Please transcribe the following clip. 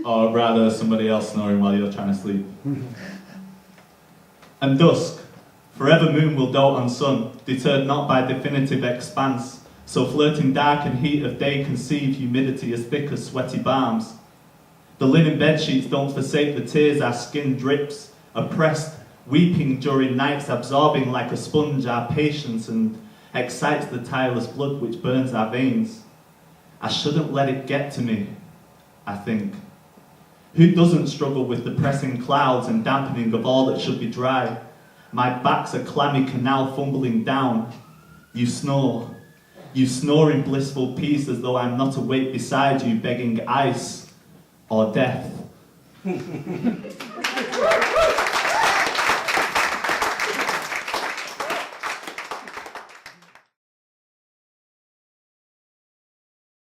or rather somebody else snoring while you're trying to sleep. And dusk, forever moon will dote on sun, deterred not by definitive expanse, so flirting dark and heat of day conceive humidity as thick as sweaty balms. The linen bedsheets don't forsake the tears our skin drips, oppressed, weeping during nights, absorbing like a sponge our patience and excites the tireless blood which burns our veins. I shouldn't let it get to me, I think. Who doesn't struggle with the pressing clouds and dampening of all that should be dry? My back's a clammy canal fumbling down. You snore. You snore in blissful peace as though I'm not awake beside you begging ice or death.